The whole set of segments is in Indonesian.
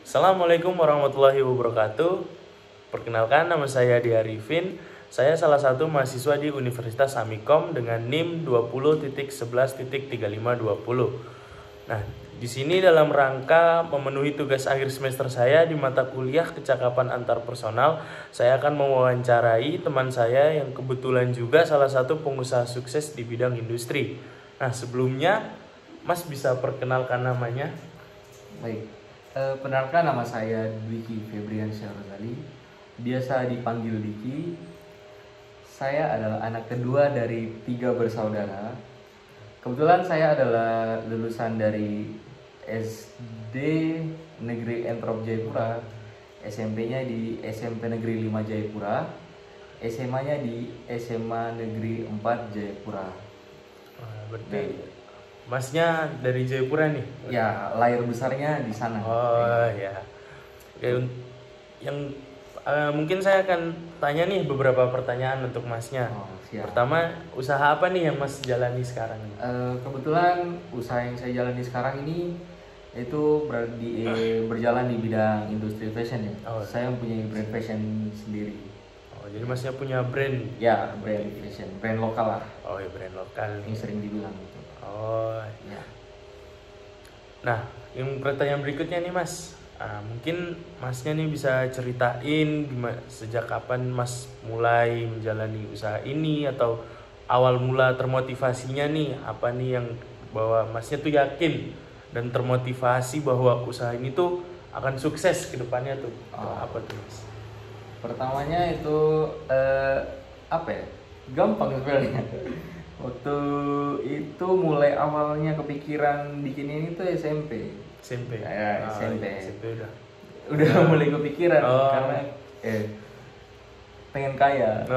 Assalamualaikum warahmatullahi wabarakatuh. Perkenalkan, nama saya Adi Arifin. Saya salah satu mahasiswa di Universitas Amikom dengan NIM 20.11.3520. Nah, di sini dalam rangka memenuhi tugas akhir semester saya di mata kuliah kecakapan antar personal, saya akan mewawancarai teman saya yang kebetulan juga salah satu pengusaha sukses di bidang industri. Nah, sebelumnya Mas bisa perkenalkan namanya? Baik, perkenalkan nama saya Dwiki Febriansyah Rozali, biasa dipanggil Diki. Saya adalah anak kedua dari 3 bersaudara. Kebetulan saya adalah lulusan dari SD Negeri Entrop Jayapura, SMP-nya di SMP Negeri 5 Jayapura, SMA-nya di SMA Negeri 4 Jayapura. Berarti Masnya dari Jayapura nih? Ya, lahir besarnya di sana. Oh ya. Oke, yang mungkin saya akan tanya nih beberapa pertanyaan untuk Masnya. Oh, siap. Pertama, usaha apa nih yang Mas jalani sekarang? Kebetulan usaha yang saya jalani sekarang ini itu berjalan di bidang industri fashion ya. Oh. Saya mempunyai brand fashion sendiri. Oh, jadi Masnya punya brand? Ya, brand fashion, brand lokal lah. Oh ya, brand lokal. Yang sering dibilang gitu. Oh ya. Nah, yang pertanyaan berikutnya nih Mas. Mungkin Masnya nih bisa ceritain sejak kapan Mas mulai menjalani usaha ini, atau awal mula termotivasinya nih apa nih yang bahwa Masnya tuh yakin dan termotivasi bahwa usaha ini tuh akan sukses ke depannya tuh. Apa tuh Mas? Pertamanya itu apa ya? Gampang sebenarnya. Waktu itu mulai awalnya kepikiran bikin ini tuh SMP. SMP. Ya, SMP. SMP Udah mulai kepikiran karena pengen kaya.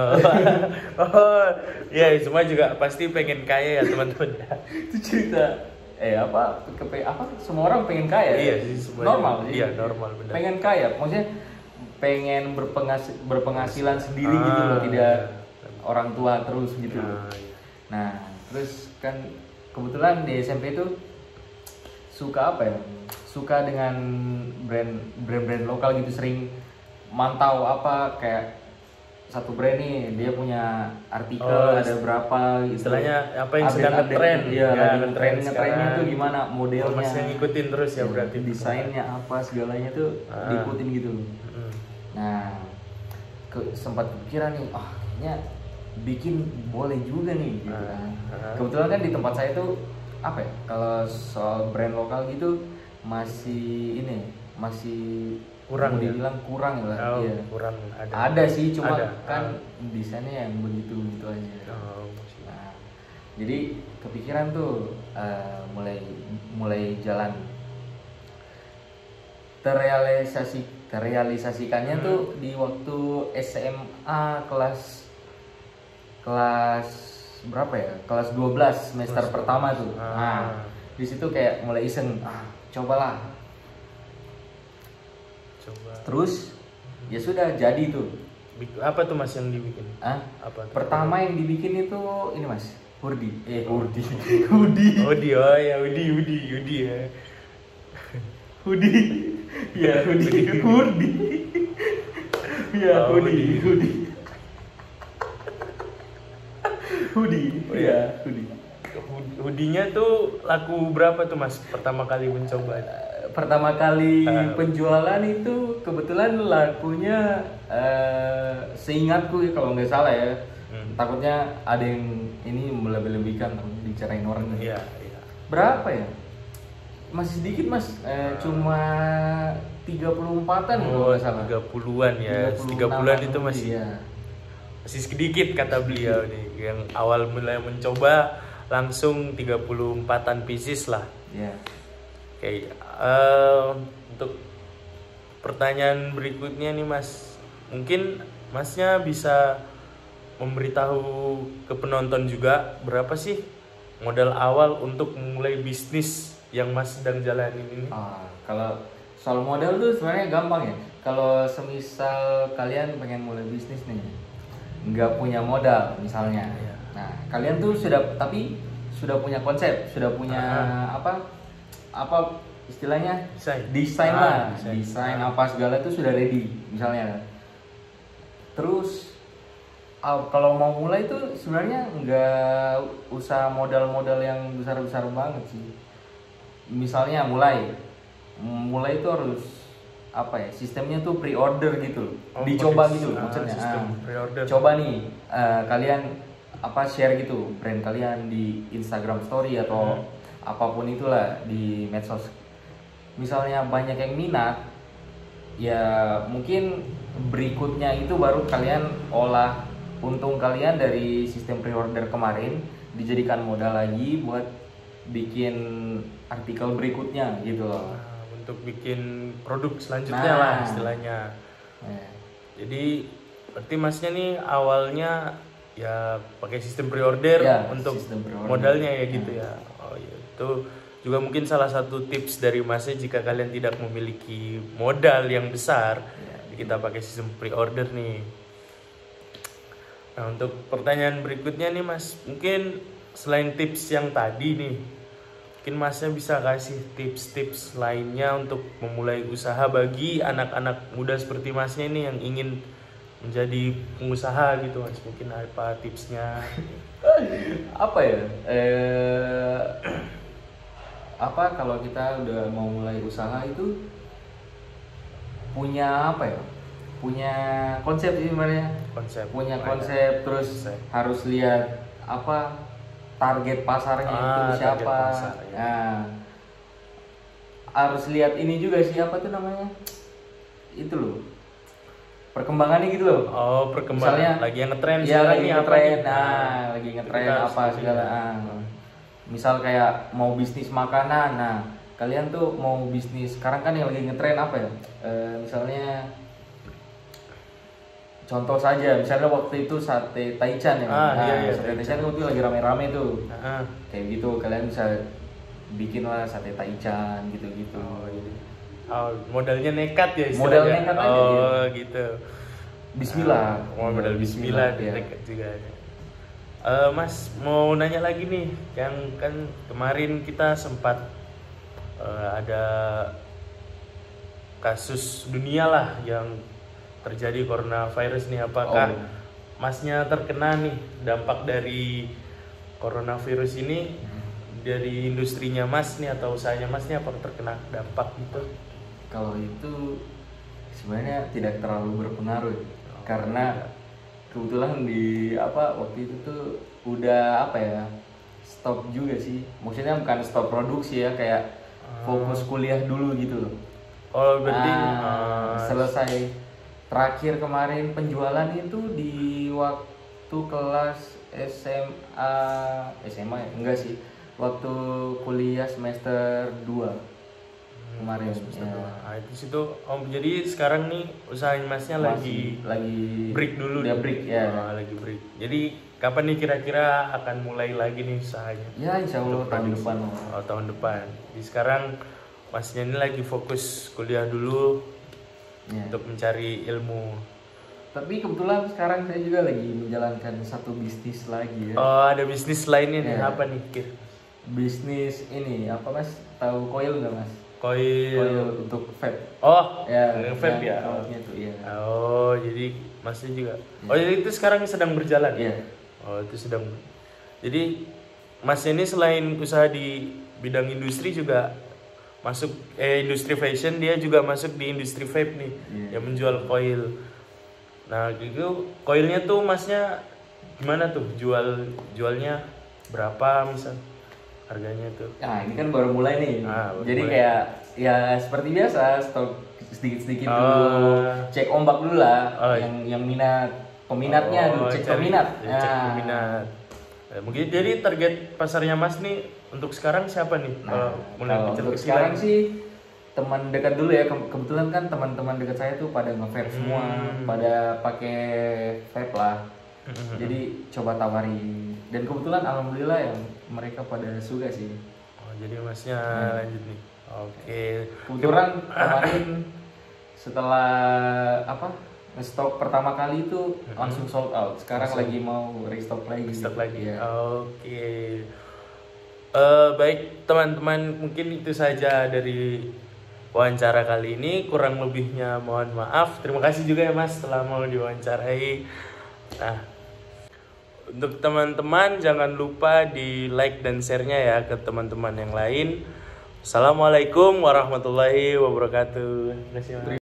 Ya, semua juga pasti pengen kaya ya teman-teman. Itu cerita semua orang pengen kaya. Iya sih, normal sih. Iya, normal benar. Pengen kaya, maksudnya pengen berpenghasilan sendiri gitu loh, tidak orang tua terus gitu loh. Iya. Nah, terus kan kebetulan di SMP itu suka suka dengan brand lokal gitu, sering mantau kayak satu brand nih dia punya artikel ada berapa gitu. Istilahnya apa yang sedang ngetren? Iya, ngetrennya tuh gimana modelnya. Masih ngikutin terus ya berarti. Desainnya apa segalanya tuh diikutin gitu. Nah, sempat kepikiran nih, kayaknya bikin boleh juga nih gitu kan. Kebetulan kan di tempat saya tuh kalau soal brand lokal gitu masih kurang, dibilang kurang lah. Iya. Kurang ada sih, cuma kan desainnya yang begitu aja. Nah, jadi kepikiran tuh mulai jalan. Terrealisasikannya tuh di waktu SMA kelas berapa ya? Kelas 12 semester pertama tuh. Nah, di situ kayak mulai iseng, cobalah. Terus ya sudah jadi tuh. Apa tuh Mas yang dibikin? Apa tuh? Pertama yang dibikin itu ini Mas, hoodie. Hoodie. Hoodie, oh ya, hoodie ya. Hoodie. Ya, hoodie. Ya, hoodie. Hoodie-nya tuh laku berapa tuh Mas pertama kali mencoba? Pertama kali penjualan itu kebetulan lakunya seingatku kalau nggak salah ya. Takutnya ada yang ini melebih-lebihkan, dicarain orang. Iya. Berapa ya? Masih sedikit Mas, cuma 34-an kalau nggak salah. 30-an ya. 30-an itu masih masih sedikit kata beliau nih, yang awal mulai mencoba langsung 34-an pieces lah. Iya. Oke, untuk pertanyaan berikutnya nih Mas, mungkin Masnya bisa memberitahu ke penonton juga berapa sih modal awal untuk memulai bisnis yang Mas sedang jalanin ini? Kalau soal modal tuh sebenarnya gampang ya. Kalau semisal kalian pengen mulai bisnis nih, nggak punya modal misalnya, nah kalian tuh sudah punya konsep, sudah punya istilahnya desain lah, desain apa segala itu sudah ready misalnya. Terus kalau mau mulai itu sebenarnya nggak usah modal-modal yang besar-besar banget sih. Misalnya mulai itu harus apa ya, sistemnya tuh pre-order gitu, dicoba gitu maksudnya. Coba nih kalian share gitu brand kalian di Instagram Story atau apapun itulah di medsos. Misalnya banyak yang minat, ya mungkin berikutnya itu baru kalian olah untung kalian dari sistem pre-order kemarin dijadikan modal lagi buat bikin artikel berikutnya gitu loh. Untuk bikin produk selanjutnya lah istilahnya. Jadi berarti masnya nih awalnya ya pakai sistem pre-order untuk sistem pre-order. Modalnya ya gitu ya. Oh iya, itu juga mungkin salah satu tips dari masnya jika kalian tidak memiliki modal yang besar, kita pakai sistem pre-order nih. Nah, untuk pertanyaan berikutnya nih Mas, mungkin selain tips yang tadi nih, mungkin Masnya bisa kasih tips-tips lainnya untuk memulai usaha bagi anak-anak muda seperti Masnya nih yang ingin menjadi pengusaha gitu Mas. Mungkin apa tipsnya? Apa ya? Kalau kita udah mau mulai usaha itu punya punya konsep sih sebenarnya. Punya konsep, terus harus lihat target pasarnya itu siapa. Harus lihat ini juga sih itu loh, perkembangannya gitu loh. Perkembangan. Misalnya lagi yang ngetren lagi ngetren apa segala. Misal kayak mau bisnis makanan, kalian tuh mau bisnis sekarang kan yang lagi ngetren misalnya contoh saja, misalnya waktu itu sate Taichan ya. Sate Taichan itu lagi rame-rame tuh. Kayak gitu, kalian bisa bikin lah sate Taichan gitu-gitu. Modalnya nekat ya istilahnya. Modal nekat aja gitu. Bismillah. Modal bismillah nekat juga. Mas mau nanya lagi nih, yang kan kemarin kita sempat ada kasus dunia lah yang terjadi coronavirus nih, apakah Masnya terkena nih dampak dari coronavirus ini dari industrinya Mas nih atau usahanya Mas nih, apa terkena dampak gitu? Kalau itu sebenarnya tidak terlalu berpengaruh karena kebetulan di waktu itu tuh udah stop juga sih, maksudnya bukan stop produksi ya, kayak fokus kuliah dulu gitu loh. Berarti selesai. Terakhir kemarin penjualan itu di waktu kelas SMA ya? Enggak sih, waktu kuliah semester 2 kemarin. Itu situ. Jadi sekarang nih usaha Masnya lagi break dulu. Udah break ya. Lagi break. Jadi kapan nih kira-kira akan mulai lagi nih usahanya? Ya insya Allah tahun depan. Tahun depan. Jadi sekarang Masnya ini lagi fokus kuliah dulu. Untuk mencari ilmu. Tapi kebetulan sekarang saya juga lagi menjalankan satu bisnis lagi ya. Ada bisnis lainnya nih. Apa nih Kir? Bisnis ini Mas? Tahu coil nggak Mas? Coil untuk vape. Vape ya. Itu ya. Jadi Masnya juga. Jadi itu sekarang sedang berjalan. Iya. Itu sedang. Jadi Masnya ini selain usaha di bidang industri juga masuk industri fashion, dia juga masuk di industri vape nih, yang menjual coil. Nah gitu, coilnya tuh Masnya gimana tuh jualnya berapa misal harganya tuh? Nah ini kan baru mulai nih, jadi kayak ya seperti biasa, stok sedikit dulu, cek ombak dulu lah, yang peminatnya dulu, cek peminat. Mungkin jadi target pasarnya Mas nih untuk sekarang siapa nih? Kalau untuk sekarang sih teman dekat dulu ya, kebetulan kan teman-teman dekat saya tuh pada nge-vape semua, pada pakai vape lah. Jadi coba tawari, dan kebetulan alhamdulillah yang mereka pada suka sih. Jadi Masnya lanjut nih. Kebetulan kemarin setelah nge-stock pertama kali itu langsung sold out. Sekarang lagi mau restock lagi. Ya. Baik teman-teman, mungkin itu saja dari wawancara kali ini. Kurang lebihnya mohon maaf. Terima kasih juga ya Mas telah mau diwawancarai. Nah, untuk teman-teman jangan lupa di like dan share-nya ya ke teman-teman yang lain. Assalamualaikum warahmatullahi wabarakatuh. Terima kasih.